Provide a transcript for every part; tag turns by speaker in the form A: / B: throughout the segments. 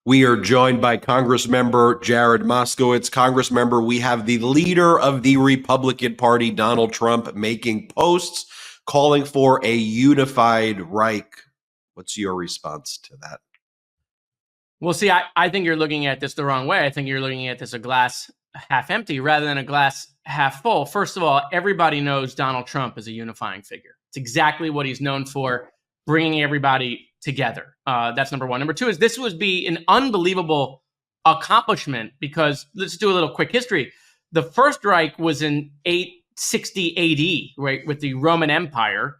A: We are joined by Congressmember Jared Moskowitz. Congressmember, we have the leader of the Republican Party, Donald Trump, making posts calling for a unified Reich. What's your response to that?
B: Well, see, I think you're looking at this the wrong way. I think you're looking at this a glass half empty rather than a glass half full. First of all, everybody knows Donald Trump is a unifying figure. It's exactly what he's known for, bringing everybody together. That's number one. Number two is this would be an unbelievable accomplishment because let's do a little quick history. The First Reich was in 860 AD, right, with the Roman Empire,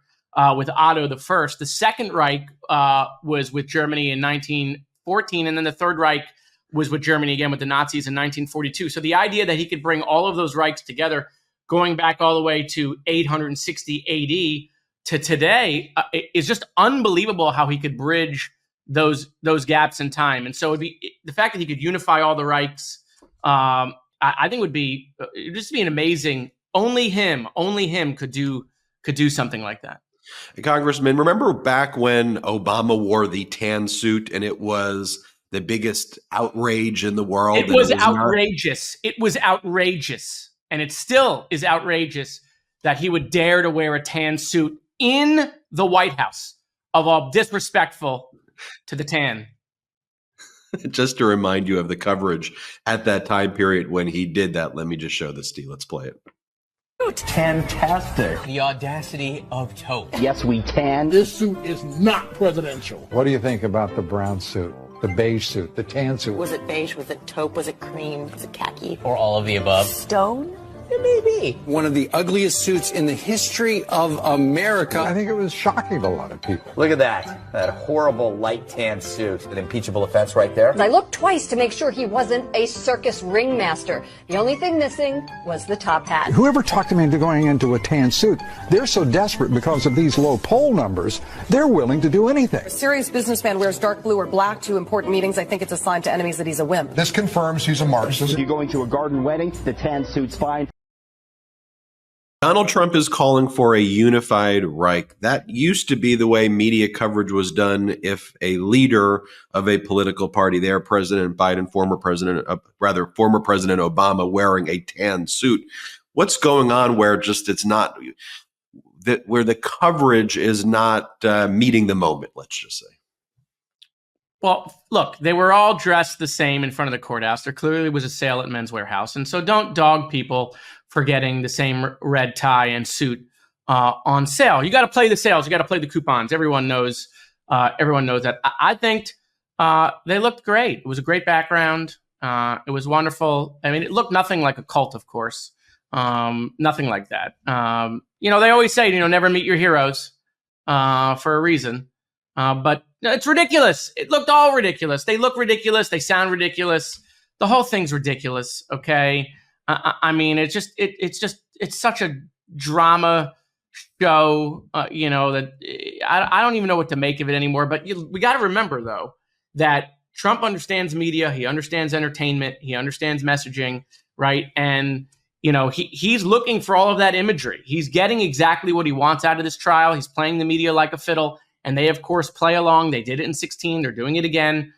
B: with Otto the First. The Second Reich was with Germany in 1914, and then the Third Reich was with Germany again with the Nazis in 1942. So the idea that he could bring all of those Reichs together, going back all the way to 860 AD, to today is just unbelievable how he could bridge those gaps in time. And so it'd be the fact that he could unify all the Reichs. I think it'd just be an amazing. Only him could do something like that.
A: Congressman, remember back when Obama wore the tan suit and it was the biggest outrage in the world?
B: It was outrageous. It was outrageous, and it still is outrageous that he would dare to wear a tan suit in the White House, of all disrespectful to the tan.
A: Just to remind you of the coverage at that time period when he did that, let me just show this to you. Let's play it.
C: Fantastic.
D: The audacity of taupe.
C: Yes, we can.
E: This suit is not presidential.
F: What do you think about the brown suit, the beige suit, the tan suit?
G: Was it beige? Was it taupe? Was it cream? Was it khaki?
D: Or all of the above.
G: Stone?
D: It may be.
H: One of the ugliest suits in the history of America.
F: I think it was shocking to a lot of people.
I: Look at that horrible light tan suit. An impeachable offense right there.
J: I looked twice to make sure he wasn't a circus ringmaster. The only thing missing was the top hat.
F: Whoever talked him into going into a tan suit, they're so desperate because of these low poll numbers, they're willing to do anything.
K: A serious businessman wears dark blue or black to important meetings. I think it's a sign to enemies that he's a wimp.
F: This confirms he's a Marxist.
C: You're going to a garden wedding, the tan suit's fine.
A: Donald Trump is calling for a unified Reich. That used to be the way media coverage was done if a leader of a political party, there, President Biden, former President Obama, wearing a tan suit. What's going on where just it's not, that where the coverage is not meeting the moment, let's just say?
B: Well, look, they were all dressed the same in front of the courthouse. There clearly was a sale at Men's Warehouse. And so don't dog people for getting the same red tie and suit on sale. You got to play the sales. You got to play the coupons. Everyone knows that. I think they looked great. It was a great background. It was wonderful. I mean, it looked nothing like a cult, of course. Nothing like that. They always say, never meet your heroes for a reason. But it's ridiculous. It looked all ridiculous. They look ridiculous. They sound ridiculous. The whole thing's ridiculous. Okay. I mean, it's such a drama show, that I don't even know what to make of it anymore. But we got to remember, though, that Trump understands media. He understands entertainment. He understands messaging, right? And, he's looking for all of that imagery. He's getting exactly what he wants out of this trial. He's playing the media like a fiddle. And they, of course, play along. They did it in 2016. They're doing it again.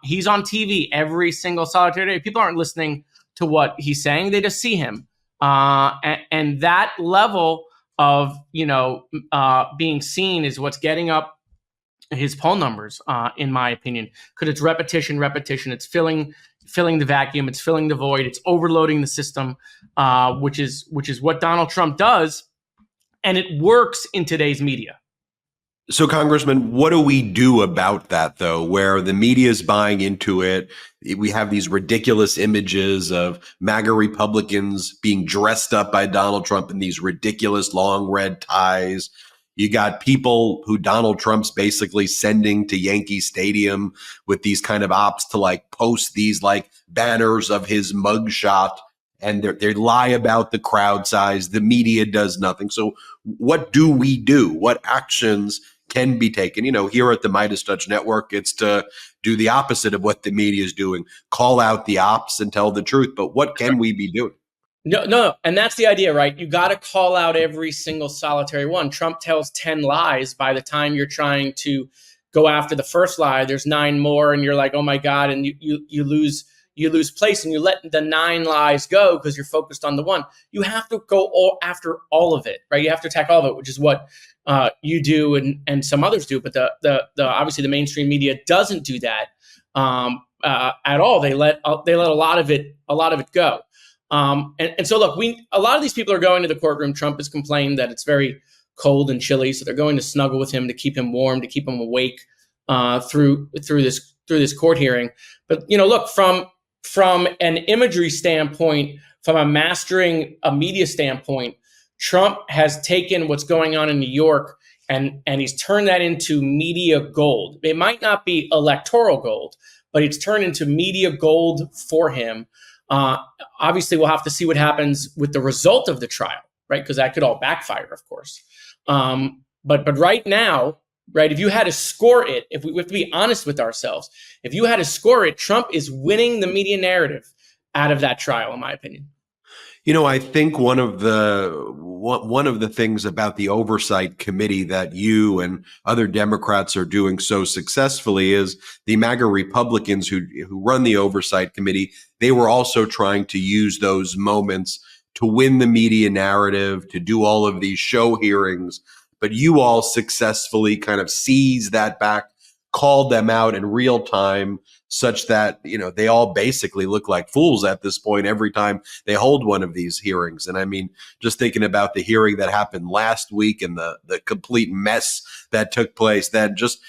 B: He's on TV every single solitary day. People aren't listening to what he's saying. They just see him. And that level of, being seen is what's getting up his poll numbers, in my opinion, because it's repetition. It's filling the vacuum. It's filling the void. It's overloading the system, which is what Donald Trump does. And it works in today's media.
A: So, Congressman, what do we do about that, though, where the media is buying into it? We have these ridiculous images of MAGA Republicans being dressed up by Donald Trump in these ridiculous long red ties. You got people who Donald Trump's basically sending to Yankee Stadium with these kind of ops to post these banners of his mugshot, and they lie about the crowd size. The media does nothing. So what do we do? What actions can be taken? Here at the MeidasTouch Network, it's to do the opposite of what the media is doing, call out the ops and tell the truth. But what can we be doing?
B: No. And that's the idea, right? You got to call out every single solitary one. Trump tells 10 lies by the time you're trying to go after the first lie, there's 9 more, and you're like, oh my God, and you lose place, and you let the 9 lies go because you're focused on the one. You have to go after all of it, right? You have to attack all of it, which is what you do and some others do. But the obviously the mainstream media doesn't do that at all. They let a lot of it go. And so look, a lot of these people are going to the courtroom. Trump has complained that it's very cold and chilly, so they're going to snuggle with him to keep him warm, to keep him awake through this court hearing. But look, from an imagery standpoint, from a mastering a media standpoint, Trump has taken what's going on in New York and he's turned that into media gold. It might not be electoral gold, but it's turned into media gold for him. Obviously, we'll have to see what happens with the result of the trial, right? Because that could all backfire, of course. But right now, right, if you had to score it, if we have to be honest with ourselves, if you had to score it, Trump is winning the media narrative out of that trial, in my opinion.
A: I think one of the things about the Oversight Committee that you and other Democrats are doing so successfully is the MAGA Republicans who run the Oversight Committee. They were also trying to use those moments to win the media narrative, to do all of these show hearings. But you all successfully kind of seized that back, called them out in real time, such that, they all basically look like fools at this point every time they hold one of these hearings. And I mean, just thinking about the hearing that happened last week and the complete mess that took place, then just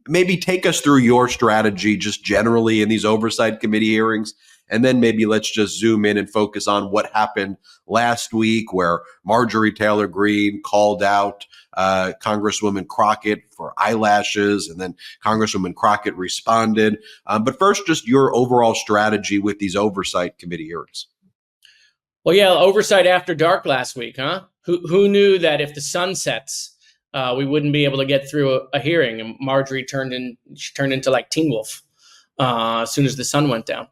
A: maybe take us through your strategy just generally in these Oversight Committee hearings. And then maybe let's just zoom in and focus on what happened last week, where Marjorie Taylor Greene called out Congresswoman Crockett for eyelashes, and then Congresswoman Crockett responded. But first, just your overall strategy with these Oversight Committee hearings.
B: Well, yeah, Oversight After Dark last week, huh? Who knew that if the sun sets, we wouldn't be able to get through a hearing? And Marjorie turned into like Teen Wolf as soon as the sun went down.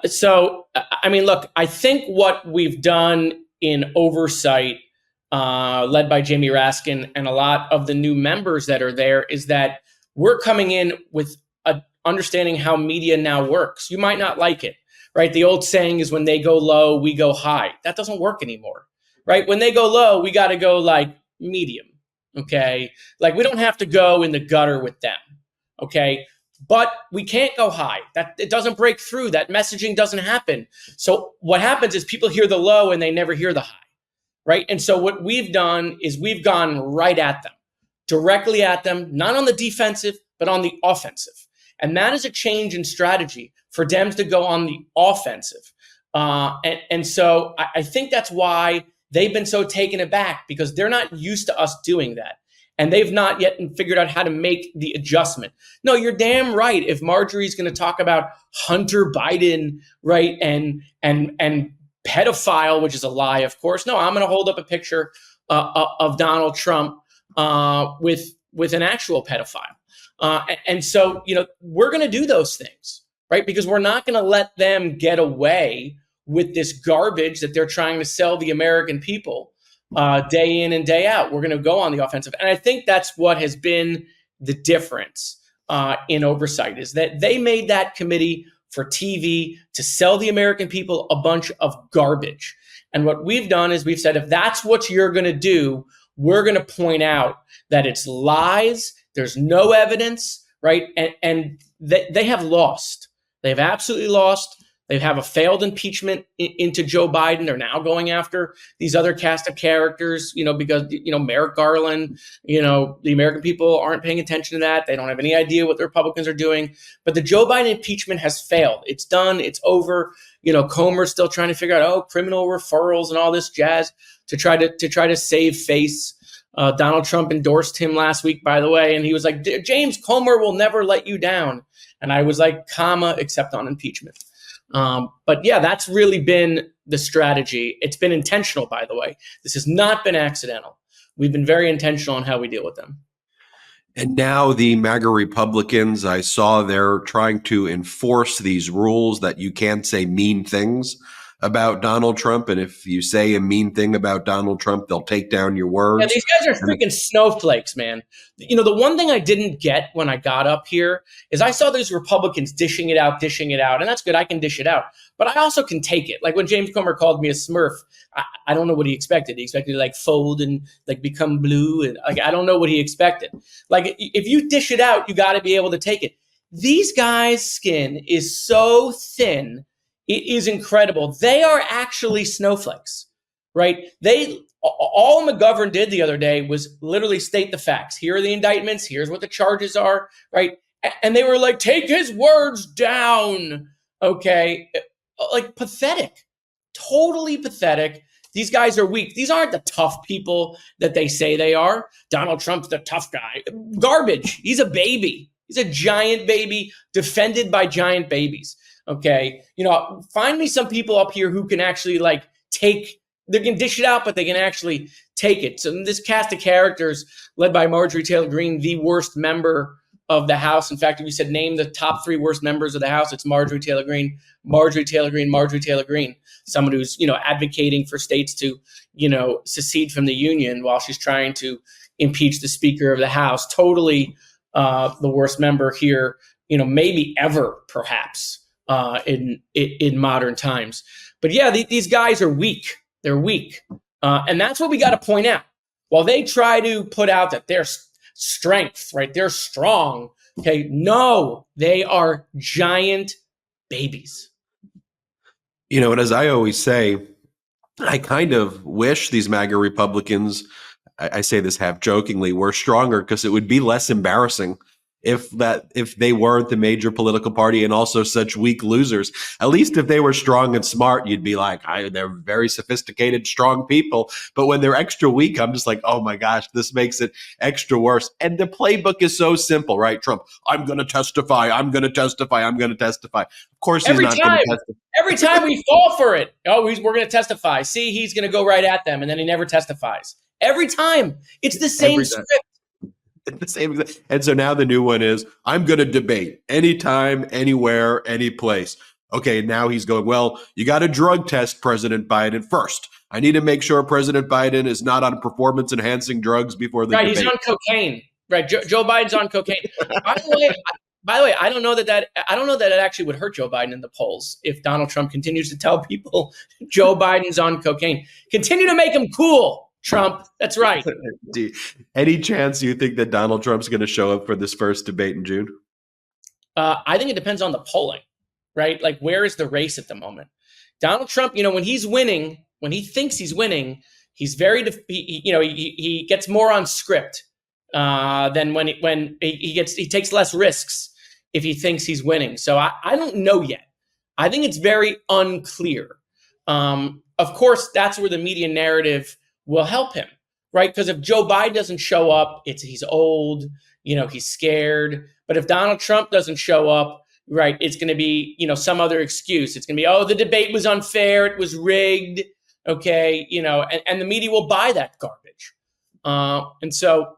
B: So, I mean, look, I think what we've done in Oversight, led by Jamie Raskin and a lot of the new members that are there, is that we're coming in with understanding how media now works. You might not like it, right? The old saying is when they go low, we go high. That doesn't work anymore, right? When they go low, we got to go like medium, okay? Like we don't have to go in the gutter with them, okay? But we can't go high. That it doesn't break through. That messaging doesn't happen. So what happens is people hear the low and they never hear the high, right? And so what we've done is we've gone right at them, directly at them, not on the defensive, but on the offensive. And that is a change in strategy for Dems to go on the offensive. And so I think that's why they've been so taken aback, because they're not used to us doing that. And they've not yet figured out how to make the adjustment. No, you're damn right. If Marjorie's going to talk about Hunter Biden, right, and pedophile, which is a lie, of course. No, I'm going to hold up a picture of Donald Trump with an actual pedophile. And so, we're going to do those things, right? Because we're not going to let them get away with this garbage that they're trying to sell the American people day in and day out. We're going to go on the offensive. And I think that's what has been the difference in Oversight, is that they made that committee for TV to sell the American people a bunch of garbage. And what we've done is we've said, if that's what you're going to do, we're going to point out that it's lies. There's no evidence, right? And they have lost. They've absolutely lost. They have a failed impeachment into Joe Biden. They're now going after these other cast of characters, because, Merrick Garland, the American people aren't paying attention to that. They don't have any idea what the Republicans are doing. But the Joe Biden impeachment has failed. It's done. It's over. Comer's still trying to figure out, criminal referrals and all this jazz to try to save face. Donald Trump endorsed him last week, by the way. And he was like, James Comer will never let you down. And I was like, except on impeachment. But yeah, that's really been the strategy. It's been intentional, by the way. This has not been accidental. We've been very intentional on how we deal with them.
A: And now the MAGA Republicans, I saw they're trying to enforce these rules that you can't say mean things about Donald Trump. And if you say a mean thing about Donald Trump, they'll take down your words.
B: Yeah, these guys are freaking snowflakes, man. You know, the one thing I didn't get when I got up here is I saw those Republicans dishing it out, and that's good. I can dish it out. But I also can take it. Like when James Comer called me a Smurf, I don't know what he expected. He expected to like fold and like become blue. And like, I don't know what he expected. Like if you dish it out, you got to be able to take it. These guys' skin is so thin. It is incredible. They are actually snowflakes, right? All McGovern did the other day was literally state the facts. Here are the indictments. Here's what the charges are, right? And they were like, take his words down. Okay. Like pathetic, totally pathetic. These guys are weak. These aren't the tough people that they say they are. Donald Trump's the tough guy. Garbage. He's a baby. He's a giant baby defended by giant babies. Okay. You know, find me some people up here who can actually like they can dish it out, but they can actually take it. So this cast of characters led by Marjorie Taylor Greene, the worst member of the House. In fact, if you said name the top 3 worst members of the House, it's Marjorie Taylor Greene, Marjorie Taylor Greene, Marjorie Taylor Greene. Someone who's, you know, advocating for states to, you know, secede from the Union while she's trying to impeach the Speaker of the House. Totally the worst member here, you know, maybe ever, perhaps, in modern times. But yeah, these guys are weak. They're weak. And that's what we got to point out. While they try to put out that they're strength, right? They're strong. Okay. No, they are giant babies.
A: You know, and as I always say, I kind of wish these MAGA Republicans, I say this half jokingly, were stronger, because it would be less embarrassing if they weren't the major political party and also such weak losers. At least if they were strong and smart, you'd be like, they're very sophisticated, strong people. But when they're extra weak, I'm just like, oh my gosh, this makes it extra worse. And the playbook is so simple, right? Trump, I'm going to testify. I'm going to testify. I'm going to testify. Of course, he's not going to testify. Every time we fall for it, we're going to testify. See, he's going to go right at them, and then he never testifies. Every time. It's the same script. The same. And so now the new one is, I'm going to debate anytime, anywhere, any place. Okay, now he's going, well, you got to drug test President Biden first. I need to make sure President Biden is not on performance-enhancing drugs before the debate.
B: Right, he's on cocaine. Right, Joe Biden's on cocaine. By the way, I don't know that it actually would hurt Joe Biden in the polls if Donald Trump continues to tell people Joe Biden's on cocaine. Continue to make him cool. Trump, that's right.
A: Any chance you think that Donald Trump's going to show up for this first debate in June?
B: I think it depends on the polling, right? Like, where is the race at the moment? Donald Trump, you know, when he's winning, when he thinks he's winning, he's he gets more on script than when he takes less risks if he thinks he's winning. So I don't know yet. I think it's very unclear. Of course, that's where the media narrative will help him, right? Because if Joe Biden doesn't show up, he's old, you know, he's scared. But if Donald Trump doesn't show up, right, it's going to be, you know, some other excuse. It's going to be, the debate was unfair, it was rigged, okay, you know, and the media will buy that garbage. And so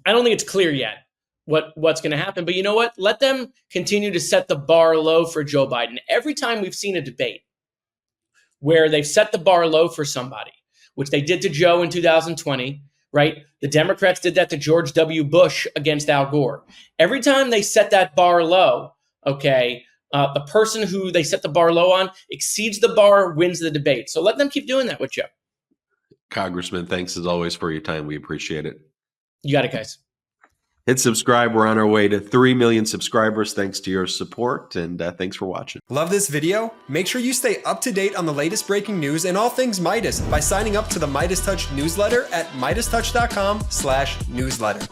B: I don't think it's clear yet what's going to happen. But you know what? Let them continue to set the bar low for Joe Biden. Every time we've seen a debate where they've set the bar low for somebody, which they did to Joe in 2020, right? The Democrats did that to George W. Bush against Al Gore. Every time they set that bar low, okay, the person who they set the bar low on exceeds the bar, wins the debate. So let them keep doing that with Joe.
A: Congressman, thanks as always for your time. We appreciate it.
B: You got it, guys.
A: Hit subscribe. We're on our way to 3 million subscribers thanks to your support, and thanks for watching.
L: Love this video? Make sure you stay up to date on the latest breaking news and all things Meidas by signing up to the MeidasTouch newsletter at MeidasTouch.com/newsletter.